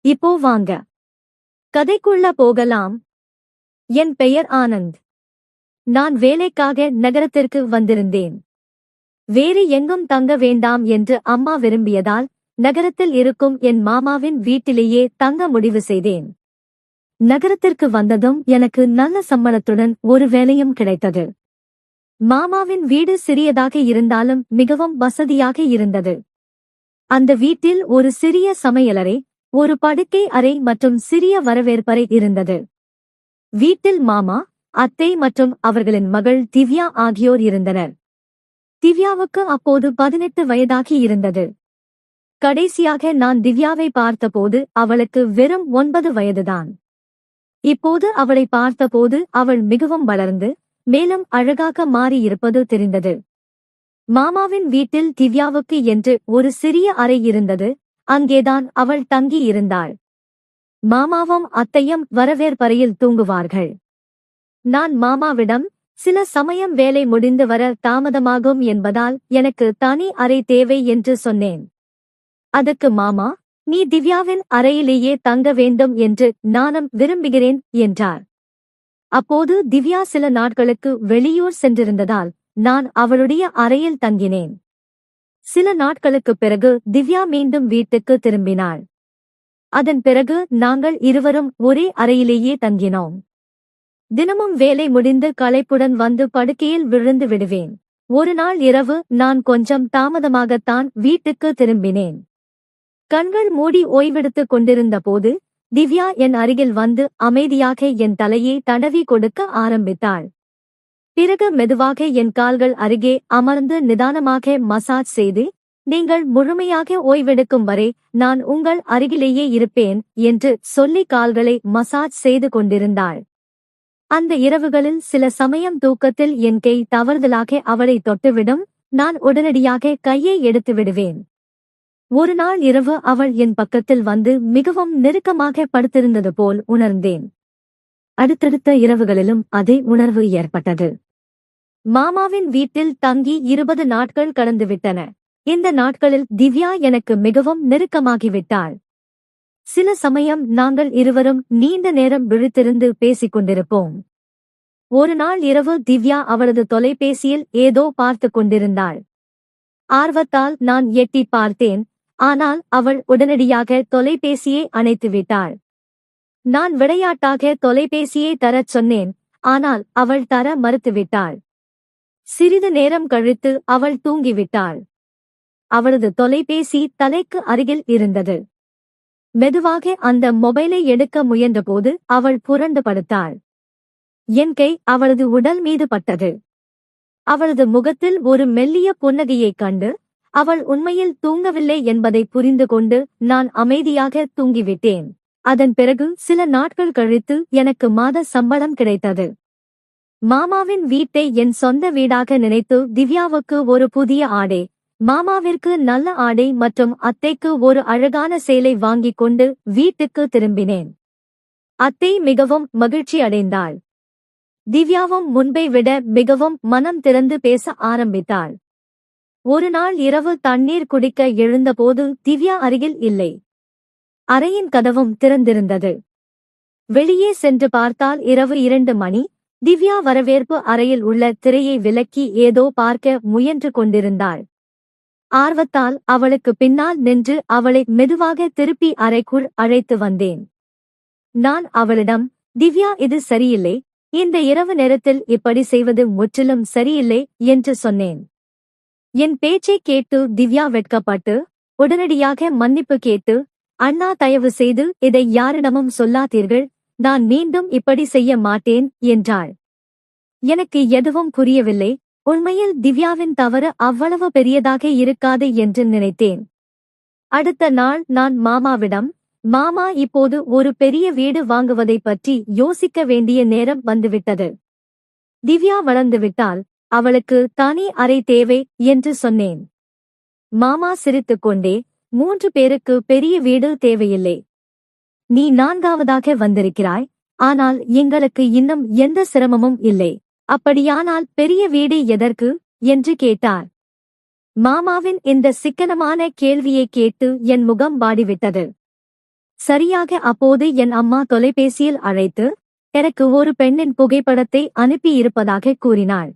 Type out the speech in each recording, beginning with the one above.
இப்போ வாங்க கதைக்குள்ள போகலாம். என் பெயர் ஆனந்த். நான் வேலைக்காக நகரத்திற்கு வந்திருந்தேன். வேறு எங்கும் தங்க வேண்டாம் என்று அம்மா விரும்பியதால் நகரத்தில் இருக்கும் என் மாமாவின் வீட்டிலேயே தங்க முடிவு செய்தேன். நகரத்திற்கு வந்ததும் எனக்கு நல்ல சம்பளத்துடன் ஒரு வேலையும் கிடைத்தது. மாமாவின் வீடு சிறியதாக இருந்தாலும் மிகவும் வசதியாக இருந்தது. அந்த வீட்டில் ஒரு சிறிய சமையலறை, ஒரு படுக்கை அறை மற்றும் சிறிய வரவேற்பறை இருந்தது. வீட்டில் மாமா, அத்தை மற்றும் அவர்களின் மகள் திவ்யா ஆகியோர் இருந்தனர். திவ்யாவுக்கு அப்போது 18 வயதாகி இருந்தது. கடைசியாக நான் திவ்யாவை பார்த்தபோது அவளுக்கு வெறும் 9 வயதுதான். இப்போது அவளை பார்த்தபோது அவள் மிகவும் வளர்ந்து மேலும் அழகாக மாறியிருப்பது தெரிந்தது. மாமாவின் வீட்டில் திவ்யாவுக்கு என்று ஒரு சிறிய அறை இருந்தது. அங்கேதான் அவள் தங்கி இருந்தாள். மாமாவும் அத்தையும் வரவேற்பறையில் தூங்குவார்கள். நான் மாமாவிடம் சில சமயம் வேலை முடிந்து வர தாமதமாகும் என்பதால் எனக்கு தனி அறை தேவை என்று சொன்னேன். அதுக்கு மாமா, நீ திவ்யாவின் அறையிலேயே தங்க வேண்டும் என்று நானும் விரும்புகிறேன் என்றார். அப்போது திவ்யா சில நாட்களுக்கு வெளியூர் சென்றிருந்ததால் நான் அவளுடைய அறையில் தங்கினேன். சில நாட்களுக்குப் பிறகு திவ்யா மீண்டும் வீட்டுக்கு திரும்பினாள். அதன் பிறகு நாங்கள் இருவரும் ஒரே அறையிலேயே தங்கினோம். தினமும் வேலை முடிந்து களைப்புடன் வந்து படுக்கையில் விழுந்து விடுவேன். ஒரு நாள் இரவு நான் கொஞ்சம் தாமதமாகத்தான் வீட்டுக்கு திரும்பினேன். கண்கள் மூடி ஓய்வெடுத்துக் கொண்டிருந்த போது திவ்யா என் அருகில் வந்து அமைதியாக என் தலையை தடவி கொடுக்க ஆரம்பித்தாள். பிறகு மெதுவாக என் கால்கள் அருகே அமர்ந்து நிதானமாக மசாஜ் செய்து, நீங்கள் முழுமையாக ஓய்வெடுக்கும் வரை நான் உங்கள் அருகிலேயே இருப்பேன் என்று சொல்லி கால்களை மசாஜ் செய்து கொண்டிருந்தாள். அந்த இரவுகளில் சில சமயம் தூக்கத்தில் என் கை தவறுதலாக அவளை தொட்டுவிடும். நான் உடனடியாக கையை எடுத்து விடுவேன். ஒரு நாள் இரவு அவள் என் பக்கத்தில் வந்து மிகவும் நெருக்கமாக படுத்திருந்தது போல் உணர்ந்தேன். அடுத்தடுத்த இரவுகளிலும் அதே உணர்வு ஏற்பட்டது. மாமாவின் வீட்டில் தங்கி 20 நாட்கள் கடந்துவிட்டன. இந்த நாட்களில் திவ்யா எனக்கு மிகவும் நெருக்கமாகிவிட்டாள். சில சமயம் நாங்கள் இருவரும் நீண்ட நேரம் விழித்திருந்து பேசிக் கொண்டிருப்போம். ஒரு நாள் இரவு திவ்யா அவளது தொலைபேசியில் ஏதோ பார்த்து கொண்டிருந்தாள். ஆர்வத்தால் நான் எட்டி பார்த்தேன். ஆனால் அவள் உடனடியாக தொலைபேசியை அணைத்துவிட்டாள். நான் விளையாட்டாக தொலைபேசியை தரச் சொன்னேன். ஆனால் அவள் தர மறுத்துவிட்டாள். சிறிது நேரம் கழித்து அவள் தூங்கிவிட்டாள். அவளது தொலைபேசி தலைக்கு அருகில் இருந்தது. மெதுவாக அந்த மொபைலை எடுக்க முயன்றபோது அவள் புரண்டு படுத்தாள். என் கை அவளது உடல் மீது பட்டது. அவளது முகத்தில் ஒரு மெல்லிய புன்னகையைக் கண்டு அவள் உண்மையில் தூங்கவில்லை என்பதை புரிந்து கொண்டு நான் அமைதியாக தூங்கிவிட்டேன். அதன் பிறகு சில நாட்கள் கழித்து எனக்கு மாத சம்பளம் கிடைத்தது. மாமாவின் வீட்டை என் சொந்த வீடாக நினைத்து திவ்யாவுக்கு ஒரு புதிய ஆடை, மாமாவிற்கு நல்ல ஆடை மற்றும் அத்தைக்கு ஒரு அழகான சேலை வாங்கிக் கொண்டு வீட்டுக்கு திரும்பினேன். அத்தை மிகவும் மகிழ்ச்சி அடைந்தாள். திவ்யாவும் முன்பை விட மிகவும் மனம் திறந்து பேச ஆரம்பித்தாள். ஒரு நாள் இரவு தண்ணீர் குடிக்க எழுந்தபோது திவ்யா அருகில் இல்லை. அறையின் கதவும் திறந்திருந்தது. வெளியே சென்று பார்த்தால் இரவு 2 மணி. திவ்யா வரவேற்பு அறையில் உள்ள திரையை விலக்கி ஏதோ பார்க்க முயன்று கொண்டிருந்தாள். ஆர்வத்தால் அவளுக்கு பின்னால் நின்று அவளை மெதுவாக திருப்பி அறைக்குள் அழைத்து வந்தேன். நான் அவளிடம், திவ்யா, இது சரியில்லை, இந்த இரவு நேரத்தில் இப்படி செய்வது முற்றிலும் சரியில்லை என்று சொன்னேன். என் பேச்சை கேட்டு திவ்யா வெட்கப்பட்டு உடனடியாக மன்னிப்பு கேட்டு, அண்ணா, தயவு செய்து இதை யாரிடமும் சொல்லாதீர்கள், நான் மீண்டும் இப்படி செய்ய மாட்டேன் என்றாள். எனக்கு எதுவும் புரியவில்லை. உண்மையில் திவ்யாவின் தவறு அவ்வளவு பெரியதாக இருக்காது என்று நினைத்தேன். அடுத்த நாள் நான் மாமாவிடம், மாமா, இப்போது ஒரு பெரிய வீடு வாங்குவதைப் பற்றி யோசிக்க வேண்டிய நேரம் வந்துவிட்டது. திவ்யா வளர்ந்துவிட்டால் அவளுக்கு தனி அறை தேவை என்று சொன்னேன். மாமா சிரித்துக்கொண்டே, 3 பேருக்கு பெரிய வீடு தேவையில்லை. நீ 4வதாக வந்திருக்கிறாய். ஆனால் எங்களுக்கு இன்னும் எந்த சிரமமும் இல்லை. அப்படியானால் பெரிய வீடு எதற்கு என்று கேட்டார். மாமாவின் இந்த சிக்கனமான கேள்வியை கேட்டு என் முகம் வாடிவிட்டது. சரியாக அப்போது என் அம்மா தொலைபேசியில் அழைத்து எனக்கு ஒரு பெண்ணின் புகைப்படத்தை அனுப்பியிருப்பதாக கூறினாள்.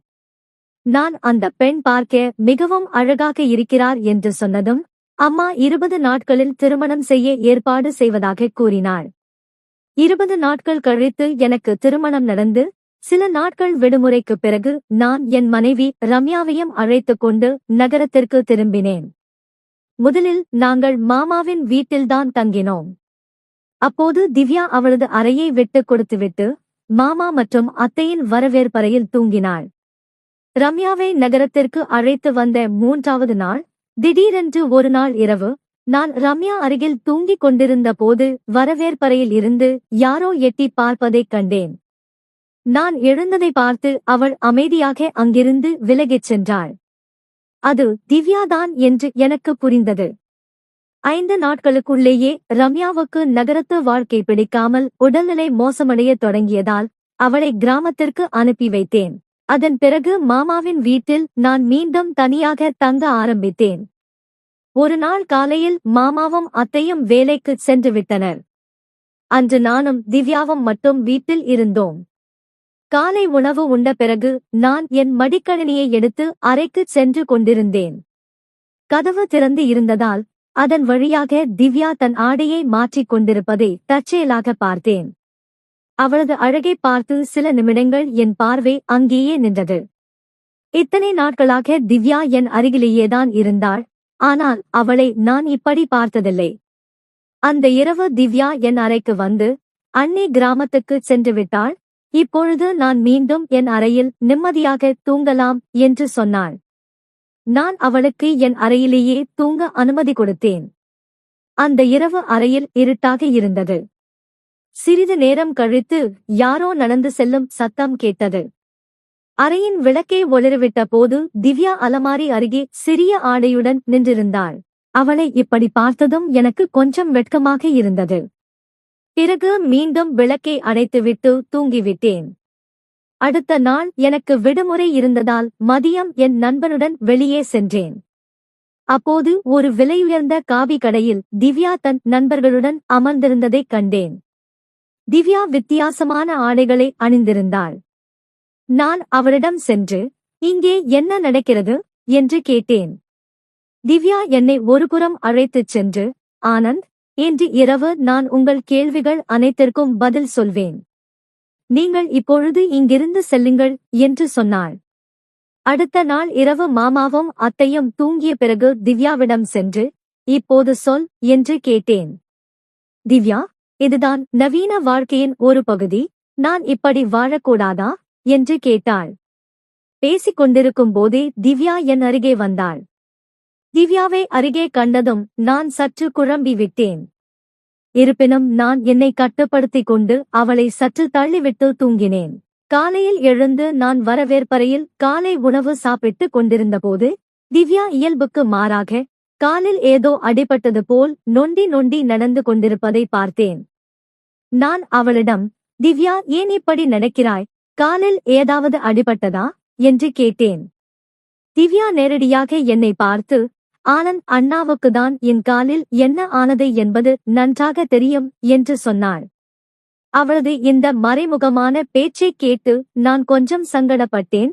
நான் அந்த பெண் பார்க்க மிகவும் அழகாக இருக்கிறார் என்று சொன்னதும் அம்மா 20 நாட்களில் திருமணம் செய்ய ஏற்பாடு செய்வதாக கூறினாள். 20 நாட்கள் கழித்து எனக்கு திருமணம் நடந்து சில நாட்கள் விடுமுறைக்குப் பிறகு நான் என் மனைவி ரம்யாவையும் அழைத்துக் கொண்டு நகரத்திற்கு திரும்பினேன். முதலில் நாங்கள் மாமாவின் வீட்டில்தான் தங்கினோம். அப்போது திவ்யா அவளது அறையை விட்டுக் கொடுத்துவிட்டு மாமா மற்றும் அத்தையின் வரவேற்பறையில் தூங்கினாள். ரம்யாவை நகரத்திற்கு அழைத்து வந்த 3வது நாள் திடீரென்று ஒரு நாள் இரவு நான் ரம்யா அருகில் தூங்கிக் கொண்டிருந்த போது வரவேற்பறையில் இருந்து யாரோ எட்டி பார்ப்பதைக் கண்டேன். நான் எழுந்ததை பார்த்து அவள் அமைதியாக அங்கிருந்து விலகிச் சென்றாள். அது திவ்யாதான் என்று எனக்கு புரிந்தது. 5 நாட்களுக்குள்ளேயே ரம்யாவுக்கு நகரத்து வாழ்க்கை பிடிக்காமல் உடல்நிலை மோசமடையத் தொடங்கியதால் அவளை கிராமத்திற்கு அனுப்பி வைத்தேன். அதன் பிறகு மாமாவின் வீட்டில் நான் மீண்டும் தனியாக தங்க ஆரம்பித்தேன். ஒரு நாள் காலையில் மாமாவும் அத்தையும் வேலைக்கு சென்று விட்டனர். அன்று நானும் திவ்யாவும் மட்டும் வீட்டில் இருந்தோம். காலை உணவு உண்ட பிறகு நான் என் மடிக்கணினியை எடுத்து அறைக்குச் சென்று கொண்டிருந்தேன். கதவு திறந்து இருந்ததால் அதன் வழியாக திவ்யா தன் ஆடையை மாற்றிக் கொண்டிருப்பதை தற்செயலாக பார்த்தேன். அவளது அழகை பார்த்து சில நிமிடங்கள் என் பார்வை அங்கேயே நின்றது. இத்தனை நாட்களாக திவ்யா என் அருகிலேயேதான் இருந்தாள். ஆனால் அவளை நான் இப்படி பார்த்ததில்லை. அந்த இரவு திவ்யா என் அறைக்கு வந்து அண்ணி கிராமத்துக்கு சென்று விட்டாள், இப்பொழுது நான் மீண்டும் என் அறையில் நிம்மதியாக தூங்கலாம் என்று சொன்னாள். நான் அவளுக்கு என் அறையிலேயே தூங்க அனுமதி கொடுத்தேன். அந்த இரவு அறையில் இருட்டாக இருந்தது. சிறிது நேரம் கழித்து யாரோ நடந்து செல்லும் சத்தம் கேட்டது. அறையின் விளக்கை ஒளிரவிட்ட போது திவ்யா அலமாரி அருகே சிறிய ஆடையுடன் நின்றிருந்தாள். அவளை இப்படி பார்த்ததும் எனக்கு கொஞ்சம் வெட்கமாக இருந்தது. பிறகு மீண்டும் விளக்கை அணைத்துவிட்டு தூங்கிவிட்டேன். அடுத்த நாள் எனக்கு விடுமுறை இருந்ததால் மதியம் என் நண்பனுடன் வெளியே சென்றேன். அப்போது ஒரு விலையுயர்ந்த காபி கடையில் திவ்யா தன் நண்பர்களுடன் அமர்ந்திருந்ததைக் கண்டேன். திவ்யா வித்தியாசமான ஆடைகளை அணிந்திருந்தாள். நான் அவளிடம் சென்று, இங்கே என்ன நடக்கிறது என்று கேட்டேன். திவ்யா என்னை ஒருபுறம் அழைத்துச் சென்று, ஆனந்த், இன்று இரவு நான் உங்கள் கேள்விகள் அனைத்திற்கும் பதில் சொல்வேன். நீங்கள் இப்பொழுது இங்கிருந்து செல்லுங்கள் என்று சொன்னாள். அடுத்த நாள் இரவு மாமாவும் அத்தையும் தூங்கிய பிறகு திவ்யாவிடம் சென்று, இப்போது சொல் என்று கேட்டேன். திவ்யா, இதுதான் நவீன வாழ்க்கையின் ஒரு பகுதி, நான் இப்படி வாழக்கூடாதா என்று கேட்டாள். பேசிக் கொண்டிருக்கும் போதே திவ்யா என் அருகே வந்தாள். திவ்யாவை அருகே கண்டதும் நான் சற்று குழம்பி விட்டேன். இருப்பினும் நான் என்னை கட்டுப்படுத்திக் கொண்டு அவளை சற்று தள்ளிவிட்டு தூங்கினேன். காலையில் எழுந்து நான் வரவேற்பறையில் காலை உணவு சாப்பிட்டுக் கொண்டிருந்தபோது திவ்யா இயல்புக்கு மாறாக காலில் ஏதோ அடிபட்டது போல் நொண்டி நொண்டி நடந்து கொண்டிருப்பதை பார்த்தேன். நான் அவளிடம், திவ்யா, ஏன் இப்படி நடக்கிறாய், காலில் ஏதாவது அடிபட்டதா என்று கேட்டேன். திவ்யா நேரடியாக என்னை பார்த்து, ஆனந்த் அண்ணாவுக்குதான் என் காலில் என்ன ஆனது என்பது நன்றாக தெரியும் என்று சொன்னாள். அவளது இந்த மறைமுகமான பேச்சைக் கேட்டு நான் கொஞ்சம் சங்கடப்பட்டேன்.